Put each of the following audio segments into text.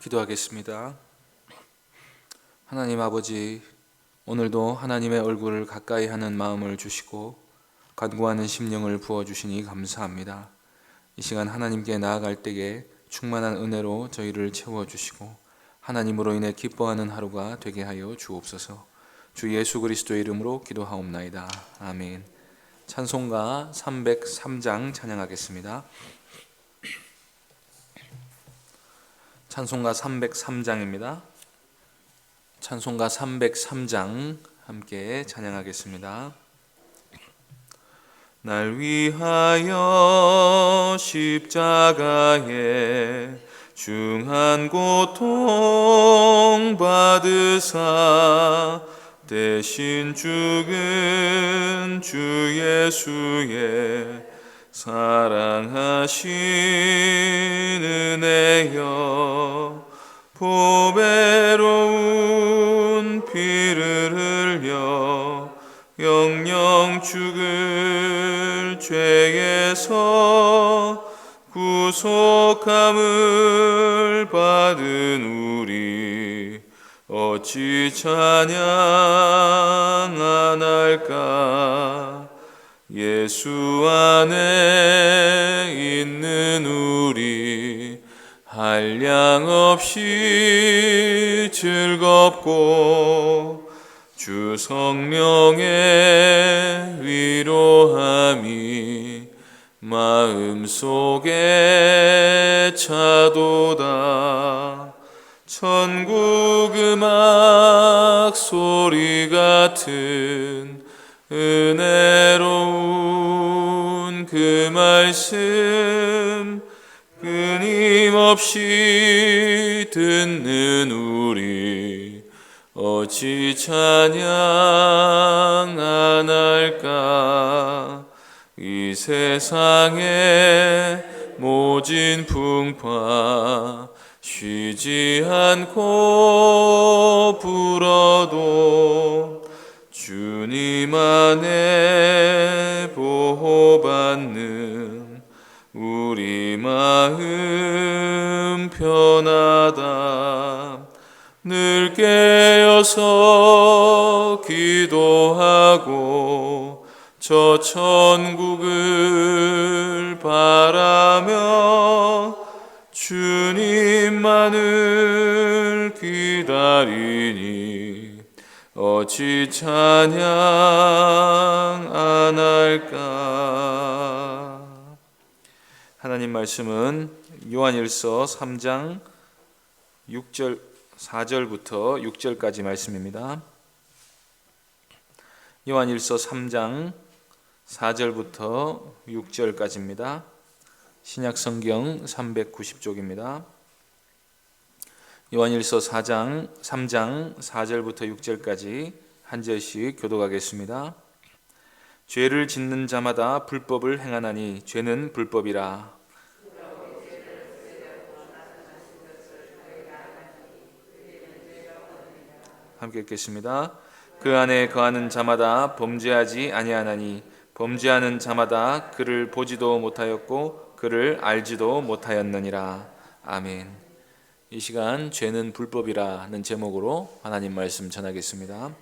기도하겠습니다. 하나님 아버지, 오늘도 하나님의 얼굴을 가까이 하는 마음을 주시고 간구하는 심령을 부어주시니 감사합니다. 이 시간 하나님께 나아갈 때에 충만한 은혜로 저희를 채워주시고 하나님으로 인해 기뻐하는 하루가 되게 하여 주옵소서. 주 예수 그리스도의 이름으로 기도하옵나이다. 아멘. 찬송가 303장 찬양하겠습니다. 찬송가 303장입니다. 찬송가 303장 함께 찬양하겠습니다. 날 위하여 십자가에 중한 고통 받으사 대신 죽은 주 예수의 사랑하신 은혜여 보배로운 피를 흘려 영영 죽을 죄에서 구속함을 받은 우리 어찌 찬양 안 할까. 예수 안에 있는 우리 한량없이 즐겁고 주 성령의 위로함이 마음속에 차도다. 천국 음악 소리 같은 은혜로운 그 말씀 끊임없이 듣는 우리 어찌 찬양 안 할까. 이 세상의 모진 풍파 쉬지 않고 불어도 주님 안에 보호받는 우리 마음 편하다. 늘 깨어서 기도하고 저 천국을 바라며 주님만을 기다리니 어찌 찬양 안 할까. 하나님 말씀은 요한일서 3장 4절부터 6절까지 말씀입니다. 요한일서 3장 4절부터 6절까지입니다. 신약성경 390쪽입니다. 요한일서 3장 4절부터 6절까지 한 절씩 교독하겠습니다. 죄를 짓는 자마다 불법을 행하나니 죄는 불법이라. 함께 읽겠습니다. 그 안에 거하는 자마다 범죄하지 아니하나니 범죄하는 자마다 그를 보지도 못하였고 그를 알지도 못하였느니라. 아멘. 이 시간 죄는 불법이라는 제목으로 하나님 말씀 전하겠습니다.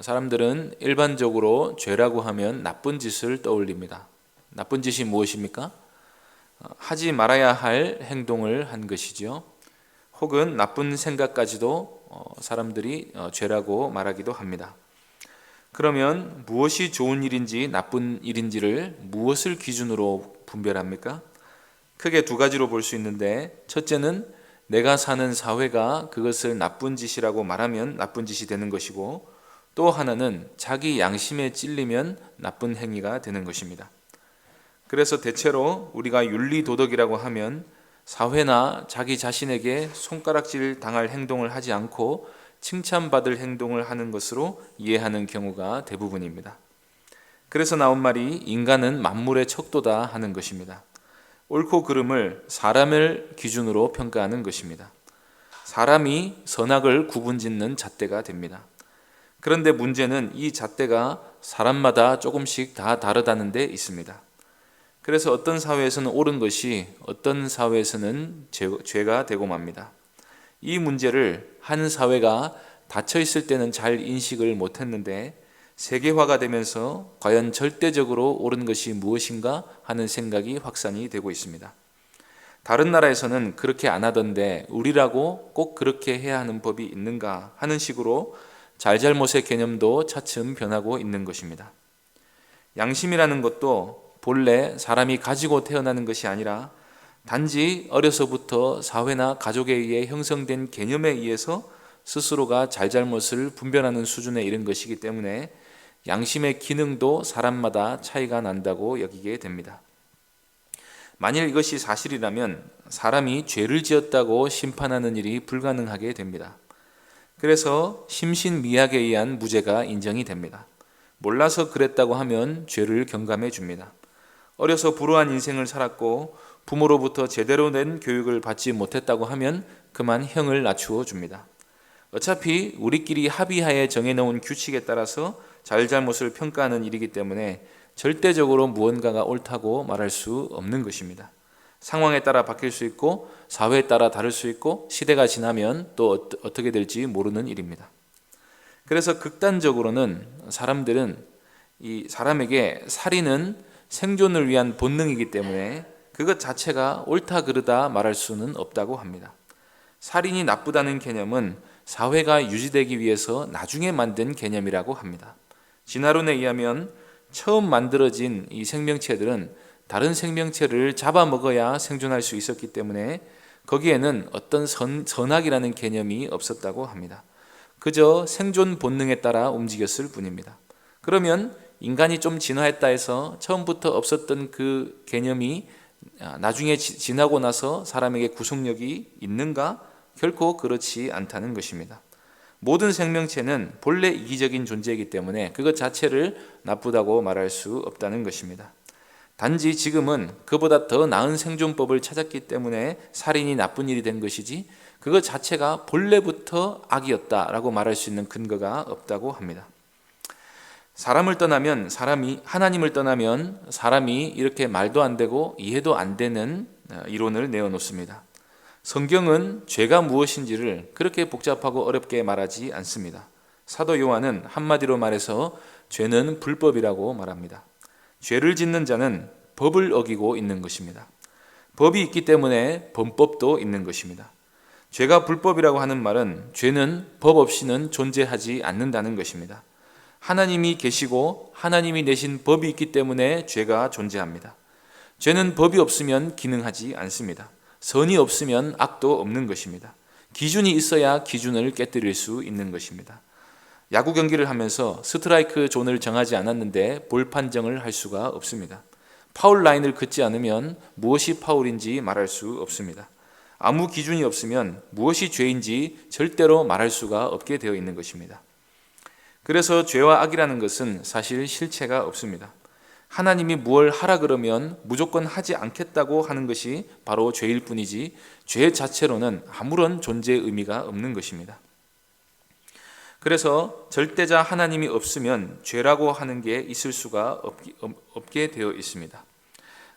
사람들은 일반적으로 죄라고 하면 나쁜 짓을 떠올립니다. 나쁜 짓이 무엇입니까? 하지 말아야 할 행동을 한 것이죠. 혹은 나쁜 생각까지도 사람들이 죄라고 말하기도 합니다. 그러면 무엇이 좋은 일인지 나쁜 일인지를 무엇을 기준으로 분별합니까? 크게 두 가지로 볼 수 있는데, 첫째는 내가 사는 사회가 그것을 나쁜 짓이라고 말하면 나쁜 짓이 되는 것이고, 또 하나는 자기 양심에 찔리면 나쁜 행위가 되는 것입니다. 그래서 대체로 우리가 윤리도덕이라고 하면 사회나 자기 자신에게 손가락질 당할 행동을 하지 않고 칭찬받을 행동을 하는 것으로 이해하는 경우가 대부분입니다. 그래서 나온 말이 인간은 만물의 척도다 하는 것입니다. 옳고 그름을 사람을 기준으로 평가하는 것입니다. 사람이 선악을 구분짓는 잣대가 됩니다. 그런데 문제는 이 잣대가 사람마다 조금씩 다 다르다는 데 있습니다. 그래서 어떤 사회에서는 옳은 것이 어떤 사회에서는 죄가 되고 맙니다. 이 문제를 한 사회가 닫혀 있을 때는 잘 인식을 못했는데 세계화가 되면서 과연 절대적으로 옳은 것이 무엇인가 하는 생각이 확산이 되고 있습니다. 다른 나라에서는 그렇게 안 하던데 우리라고 꼭 그렇게 해야 하는 법이 있는가 하는 식으로 잘잘못의 개념도 차츰 변하고 있는 것입니다. 양심이라는 것도 본래 사람이 가지고 태어나는 것이 아니라 단지 어려서부터 사회나 가족에 의해 형성된 개념에 의해서 스스로가 잘잘못을 분별하는 수준에 이른 것이기 때문에 양심의 기능도 사람마다 차이가 난다고 여기게 됩니다. 만일 이것이 사실이라면 사람이 죄를 지었다고 심판하는 일이 불가능하게 됩니다. 그래서 심신미약에 의한 무죄가 인정이 됩니다. 몰라서 그랬다고 하면 죄를 경감해 줍니다. 어려서 불우한 인생을 살았고 부모로부터 제대로 된 교육을 받지 못했다고 하면 그만 형을 낮추어 줍니다. 어차피 우리끼리 합의하에 정해놓은 규칙에 따라서 잘잘못을 평가하는 일이기 때문에 절대적으로 무언가가 옳다고 말할 수 없는 것입니다. 상황에 따라 바뀔 수 있고 사회에 따라 다를 수 있고 시대가 지나면 또 어떻게 될지 모르는 일입니다. 그래서 극단적으로는 사람들은 이 사람에게 살인은 생존을 위한 본능이기 때문에 그것 자체가 옳다 그르다 말할 수는 없다고 합니다. 살인이 나쁘다는 개념은 사회가 유지되기 위해서 나중에 만든 개념이라고 합니다. 진화론에 의하면 처음 만들어진 이 생명체들은 다른 생명체를 잡아먹어야 생존할 수 있었기 때문에 거기에는 어떤 선악이라는 개념이 없었다고 합니다. 그저 생존 본능에 따라 움직였을 뿐입니다. 그러면 인간이 좀 진화했다 해서 처음부터 없었던 그 개념이 나중에 지나고 나서 사람에게 구속력이 있는가? 결코 그렇지 않다는 것입니다. 모든 생명체는 본래 이기적인 존재이기 때문에 그것 자체를 나쁘다고 말할 수 없다는 것입니다. 단지 지금은 그보다 더 나은 생존법을 찾았기 때문에 살인이 나쁜 일이 된 것이지 그것 자체가 본래부터 악이었다라고 말할 수 있는 근거가 없다고 합니다. 하나님을 떠나면 사람이 이렇게 말도 안 되고 이해도 안 되는 이론을 내어놓습니다. 성경은 죄가 무엇인지를 그렇게 복잡하고 어렵게 말하지 않습니다. 사도 요한은 한마디로 말해서 죄는 불법이라고 말합니다. 죄를 짓는 자는 법을 어기고 있는 것입니다. 법이 있기 때문에 범법도 있는 것입니다. 죄가 불법이라고 하는 말은 죄는 법 없이는 존재하지 않는다는 것입니다. 하나님이 계시고 하나님이 내신 법이 있기 때문에 죄가 존재합니다. 죄는 법이 없으면 기능하지 않습니다. 선이 없으면 악도 없는 것입니다. 기준이 있어야 기준을 깨뜨릴 수 있는 것입니다. 야구 경기를 하면서 스트라이크 존을 정하지 않았는데 볼 판정을 할 수가 없습니다. 파울 라인을 긋지 않으면 무엇이 파울인지 말할 수 없습니다. 아무 기준이 없으면 무엇이 죄인지 절대로 말할 수가 없게 되어 있는 것입니다. 그래서 죄와 악이라는 것은 사실 실체가 없습니다. 하나님이 무엇을 하라 그러면 무조건 하지 않겠다고 하는 것이 바로 죄일 뿐이지 죄 자체로는 아무런 존재의 의미가 없는 것입니다. 그래서 절대자 하나님이 없으면 죄라고 하는 게 있을 수가 없게 되어 있습니다.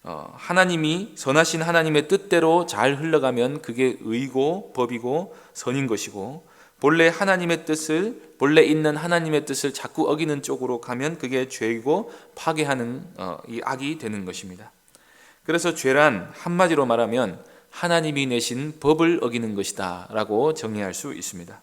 하나님이 선하신 하나님의 뜻대로 잘 흘러가면 그게 의고 법이고 선인 것이고 본래 있는 하나님의 뜻을 자꾸 어기는 쪽으로 가면 그게 죄이고 파괴하는 이 악이 되는 것입니다. 그래서 죄란 한마디로 말하면 하나님이 내신 법을 어기는 것이다 라고 정의할 수 있습니다.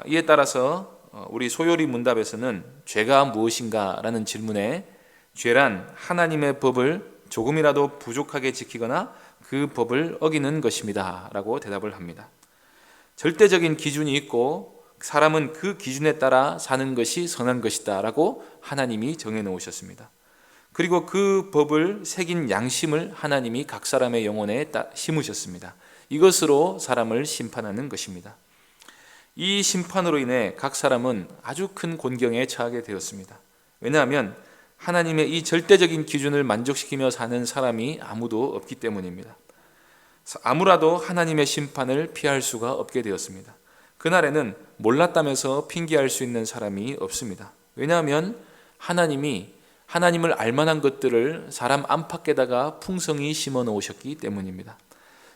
이에 따라서 우리 소요리 문답에서는 죄가 무엇인가 라는 질문에 죄란 하나님의 법을 조금이라도 부족하게 지키거나 그 법을 어기는 것입니다 라고 대답을 합니다. 절대적인 기준이 있고 사람은 그 기준에 따라 사는 것이 선한 것이다 라고 하나님이 정해놓으셨습니다. 그리고 그 법을 새긴 양심을 하나님이 각 사람의 영혼에 심으셨습니다. 이것으로 사람을 심판하는 것입니다. 이 심판으로 인해 각 사람은 아주 큰 곤경에 처하게 되었습니다. 왜냐하면 하나님의 이 절대적인 기준을 만족시키며 사는 사람이 아무도 없기 때문입니다. 아무라도 하나님의 심판을 피할 수가 없게 되었습니다. 그날에는 몰랐다면서 핑계할 수 있는 사람이 없습니다. 왜냐하면 하나님을 알만한 것들을 사람 안팎에다가 풍성히 심어 놓으셨기 때문입니다.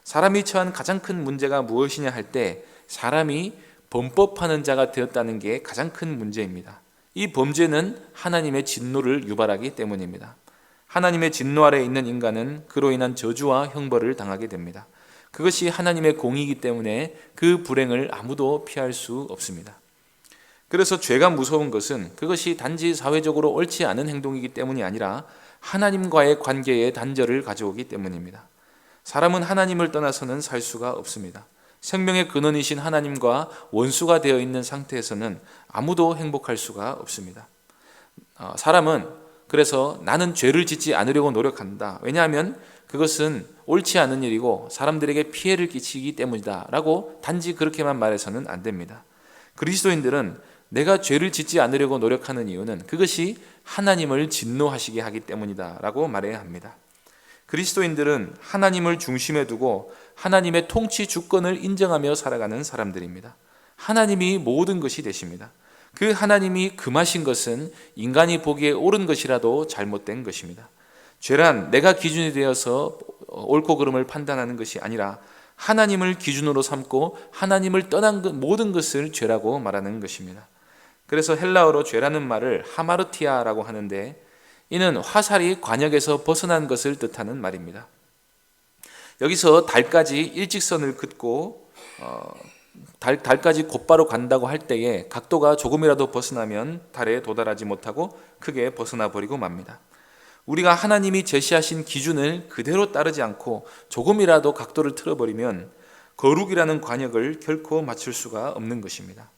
사람이 처한 가장 큰 문제가 무엇이냐 할 때 사람이 범법하는 자가 되었다는 게 가장 큰 문제입니다. 이 범죄는 하나님의 진노를 유발하기 때문입니다. 하나님의 진노 아래 있는 인간은 그로 인한 저주와 형벌을 당하게 됩니다. 그것이 하나님의 공이기 때문에 그 불행을 아무도 피할 수 없습니다. 그래서 죄가 무서운 것은 그것이 단지 사회적으로 옳지 않은 행동이기 때문이 아니라 하나님과의 관계에 단절을 가져오기 때문입니다. 사람은 하나님을 떠나서는 살 수가 없습니다. 생명의 근원이신 하나님과 원수가 되어 있는 상태에서는 아무도 행복할 수가 없습니다. 사람은 그래서 나는 죄를 짓지 않으려고 노력한다. 왜냐하면 그것은 옳지 않은 일이고 사람들에게 피해를 끼치기 때문이다 라고 단지 그렇게만 말해서는 안 됩니다. 그리스도인들은 내가 죄를 짓지 않으려고 노력하는 이유는 그것이 하나님을 진노하시게 하기 때문이다 라고 말해야 합니다. 그리스도인들은 하나님을 중심에 두고 하나님의 통치 주권을 인정하며 살아가는 사람들입니다. 하나님이 모든 것이 되십니다. 그 하나님이 금하신 것은 인간이 보기에 옳은 것이라도 잘못된 것입니다. 죄란 내가 기준이 되어서 옳고 그름을 판단하는 것이 아니라 하나님을 기준으로 삼고 하나님을 떠난 모든 것을 죄라고 말하는 것입니다. 그래서 헬라어로 죄라는 말을 하마르티아라고 하는데 이는 화살이 관역에서 벗어난 것을 뜻하는 말입니다. 여기서 달까지 일직선을 긋고 달까지 곧바로 간다고 할 때에 각도가 조금이라도 벗어나면 달에 도달하지 못하고 크게 벗어나 버리고 맙니다. 우리가 하나님이 제시하신 기준을 그대로 따르지 않고 조금이라도 각도를 틀어버리면 거룩이라는 관역을 결코 맞출 수가 없는 것입니다.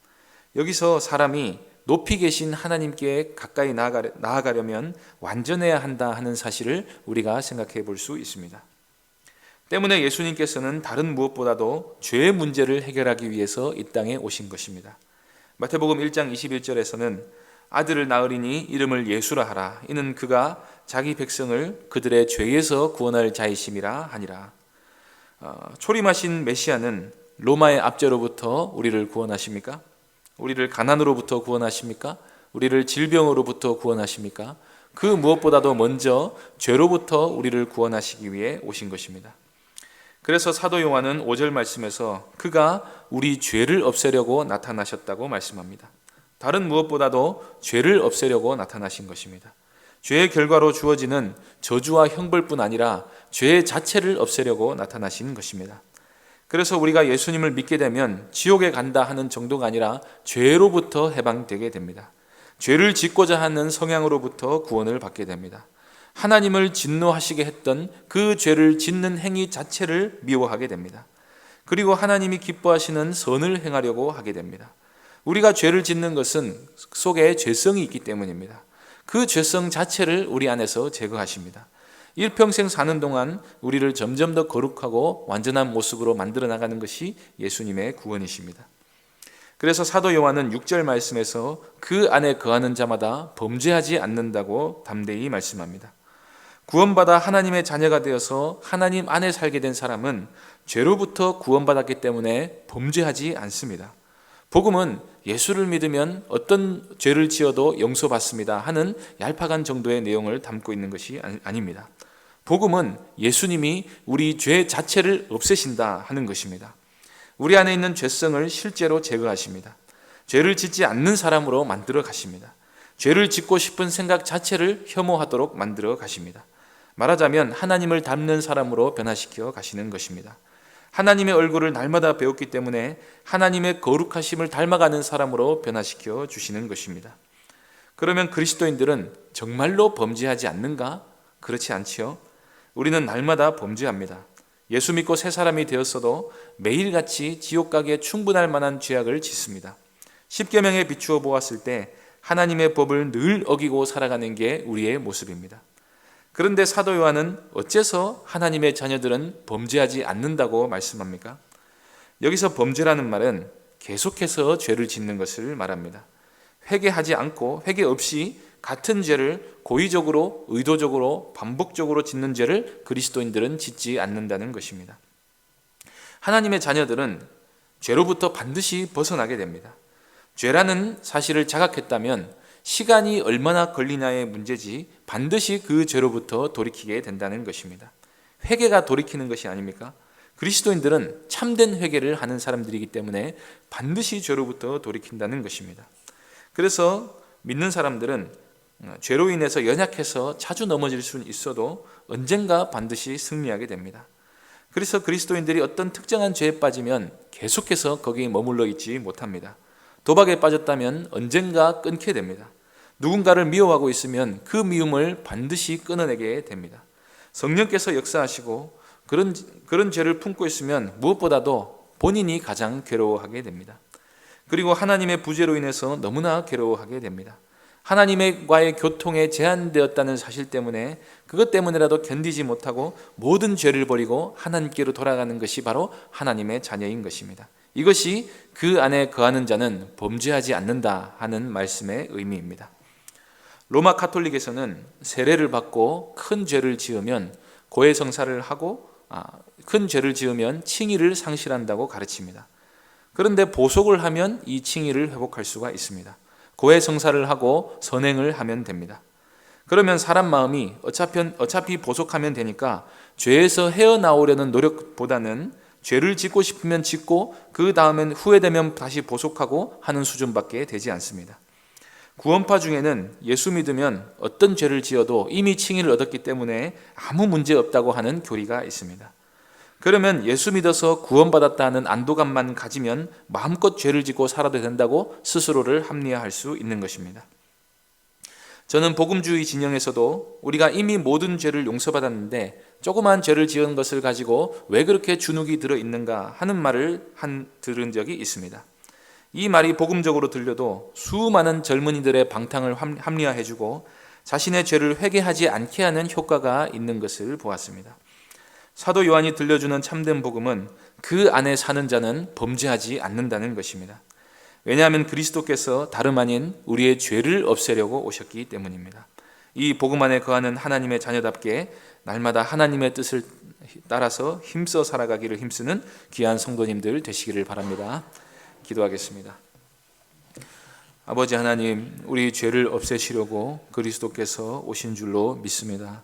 여기서 사람이 높이 계신 하나님께 가까이 나아가려면 완전해야 한다 하는 사실을 우리가 생각해 볼 수 있습니다. 때문에 예수님께서는 다른 무엇보다도 죄의 문제를 해결하기 위해서 이 땅에 오신 것입니다. 마태복음 1장 21절에서는 아들을 낳으리니 이름을 예수라 하라. 이는 그가 자기 백성을 그들의 죄에서 구원할 자이심이라 하니라. 초림하신 메시아는 로마의 압제로부터 우리를 구원하십니까? 우리를 가난으로부터 구원하십니까? 우리를 질병으로부터 구원하십니까? 그 무엇보다도 먼저 죄로부터 우리를 구원하시기 위해 오신 것입니다. 그래서 사도 요한은 5절 말씀에서 그가 우리 죄를 없애려고 나타나셨다고 말씀합니다. 다른 무엇보다도 죄를 없애려고 나타나신 것입니다. 죄의 결과로 주어지는 저주와 형벌뿐 아니라 죄 자체를 없애려고 나타나신 것입니다. 그래서 우리가 예수님을 믿게 되면 지옥에 간다 하는 정도가 아니라 죄로부터 해방되게 됩니다. 죄를 짓고자 하는 성향으로부터 구원을 받게 됩니다. 하나님을 진노하시게 했던 그 죄를 짓는 행위 자체를 미워하게 됩니다. 그리고 하나님이 기뻐하시는 선을 행하려고 하게 됩니다. 우리가 죄를 짓는 것은 속에 죄성이 있기 때문입니다. 그 죄성 자체를 우리 안에서 제거하십니다. 일평생 사는 동안 우리를 점점 더 거룩하고 완전한 모습으로 만들어 나가는 것이 예수님의 구원이십니다. 그래서 사도 요한은 6절 말씀에서 그 안에 거하는 자마다 범죄하지 않는다고 담대히 말씀합니다. 구원받아 하나님의 자녀가 되어서 하나님 안에 살게 된 사람은 죄로부터 구원받았기 때문에 범죄하지 않습니다. 복음은 예수를 믿으면 어떤 죄를 지어도 용서받습니다 하는 얄팍한 정도의 내용을 담고 있는 것이 아닙니다. 복음은 예수님이 우리 죄 자체를 없애신다 하는 것입니다. 우리 안에 있는 죄성을 실제로 제거하십니다. 죄를 짓지 않는 사람으로 만들어 가십니다. 죄를 짓고 싶은 생각 자체를 혐오하도록 만들어 가십니다. 말하자면 하나님을 닮는 사람으로 변화시켜 가시는 것입니다. 하나님의 얼굴을 날마다 배웠기 때문에 하나님의 거룩하심을 닮아가는 사람으로 변화시켜 주시는 것입니다. 그러면 그리스도인들은 정말로 범죄하지 않는가? 그렇지 않지요. 우리는 날마다 범죄합니다. 예수 믿고 새 사람이 되었어도 매일같이 지옥 가기에 충분할 만한 죄악을 짓습니다. 십계명에 비추어 보았을 때 하나님의 법을 늘 어기고 살아가는 게 우리의 모습입니다. 그런데 사도 요한은 어째서 하나님의 자녀들은 범죄하지 않는다고 말씀합니까? 여기서 범죄라는 말은 계속해서 죄를 짓는 것을 말합니다. 회개하지 않고 회개 없이 같은 죄를 고의적으로 의도적으로 반복적으로 짓는 죄를 그리스도인들은 짓지 않는다는 것입니다. 하나님의 자녀들은 죄로부터 반드시 벗어나게 됩니다. 죄라는 사실을 자각했다면 시간이 얼마나 걸리냐의 문제지 반드시 그 죄로부터 돌이키게 된다는 것입니다. 회개가 돌이키는 것이 아닙니까? 그리스도인들은 참된 회개를 하는 사람들이기 때문에 반드시 죄로부터 돌이킨다는 것입니다. 그래서 믿는 사람들은 죄로 인해서 연약해서 자주 넘어질 수는 있어도 언젠가 반드시 승리하게 됩니다. 그래서 그리스도인들이 어떤 특정한 죄에 빠지면 계속해서 거기에 머물러 있지 못합니다. 도박에 빠졌다면 언젠가 끊게 됩니다. 누군가를 미워하고 있으면 그 미움을 반드시 끊어내게 됩니다. 성령께서 역사하시고 그런 죄를 품고 있으면 무엇보다도 본인이 가장 괴로워하게 됩니다. 그리고 하나님의 부재로 인해서 너무나 괴로워하게 됩니다. 하나님과의 교통에 제한되었다는 사실 때문에 그것 때문에라도 견디지 못하고 모든 죄를 버리고 하나님께로 돌아가는 것이 바로 하나님의 자녀인 것입니다. 이것이 그 안에 거하는 자는 범죄하지 않는다 하는 말씀의 의미입니다. 로마 가톨릭에서는 세례를 받고 큰 죄를 지으면 고해성사를 하고 큰 죄를 지으면 칭의를 상실한다고 가르칩니다. 그런데 보속을 하면 이 칭의를 회복할 수가 있습니다. 고해성사를 하고 선행을 하면 됩니다. 그러면 사람 마음이 어차피 보속하면 되니까 죄에서 헤어나오려는 노력보다는 죄를 짓고 싶으면 짓고 그 다음엔 후회되면 다시 보속하고 하는 수준밖에 되지 않습니다. 구원파 중에는 예수 믿으면 어떤 죄를 지어도 이미 칭의를 얻었기 때문에 아무 문제 없다고 하는 교리가 있습니다. 그러면 예수 믿어서 구원받았다는 안도감만 가지면 마음껏 죄를 짓고 살아도 된다고 스스로를 합리화할 수 있는 것입니다. 저는 복음주의 진영에서도 우리가 이미 모든 죄를 용서받았는데 조그만 죄를 지은 것을 가지고 왜 그렇게 주눅이 들어있는가 하는 말을 들은 적이 있습니다. 이 말이 복음적으로 들려도 수많은 젊은이들의 방탕을 합리화해주고 자신의 죄를 회개하지 않게 하는 효과가 있는 것을 보았습니다. 사도 요한이 들려주는 참된 복음은 그 안에 사는 자는 범죄하지 않는다는 것입니다. 왜냐하면 그리스도께서 다름 아닌 우리의 죄를 없애려고 오셨기 때문입니다. 이 복음 안에 거하는 하나님의 자녀답게 날마다 하나님의 뜻을 따라서 힘써 살아가기를 힘쓰는 귀한 성도님들 되시기를 바랍니다. 기도하겠습니다. 아버지 하나님, 우리 죄를 없애시려고 그리스도께서 오신 줄로 믿습니다.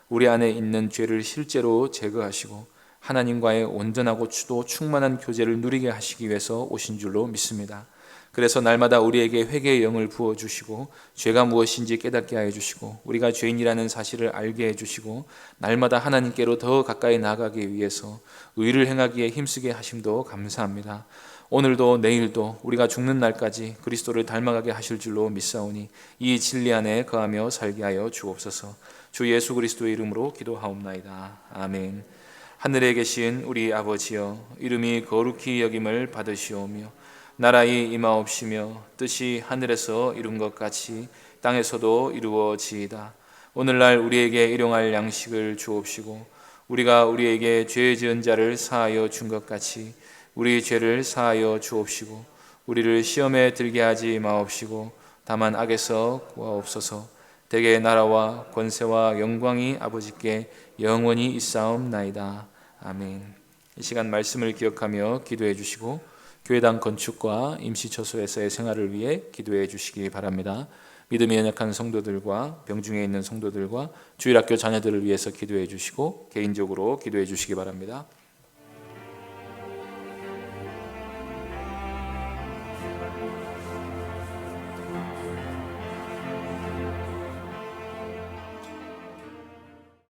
우리 안에 있는 죄를 실제로 제거하시고 하나님과의 온전하고 또 충만한 교제를 누리게 하시기 위해서 오신 줄로 믿습니다. 그래서 날마다 우리에게 회개의 영을 부어주시고 죄가 무엇인지 깨닫게 하여 주시고 우리가 죄인이라는 사실을 알게 해주시고 날마다 하나님께로 더 가까이 나아가기 위해서 의를 행하기에 힘쓰게 하심도 감사합니다. 오늘도 내일도 우리가 죽는 날까지 그리스도를 닮아가게 하실 줄로 믿사오니 이 진리 안에 거하며 살게 하여 주옵소서. 주 예수 그리스도의 이름으로 기도하옵나이다. 아멘. 하늘에 계신 우리 아버지여, 이름이 거룩히 여김을 받으시오며 나라의 임하옵시며 뜻이 하늘에서 이룬 것 같이 땅에서도 이루어지이다. 오늘날 우리에게 일용할 양식을 주옵시고 우리가 우리에게 죄 지은 자를 사하여 준 것 같이 우리 죄를 사하여 주옵시고 우리를 시험에 들게 하지 마옵시고 다만 악에서 구하옵소서. 대개 나라와 권세와 영광이 아버지께 영원히 있사옵나이다. 아멘. 이 시간 말씀을 기억하며 기도해 주시고 교회당 건축과 임시처소에서의 생활을 위해 기도해 주시기 바랍니다. 믿음이 연약한 성도들과 병중에 있는 성도들과 주일학교 자녀들을 위해서 기도해 주시고 개인적으로 기도해 주시기 바랍니다.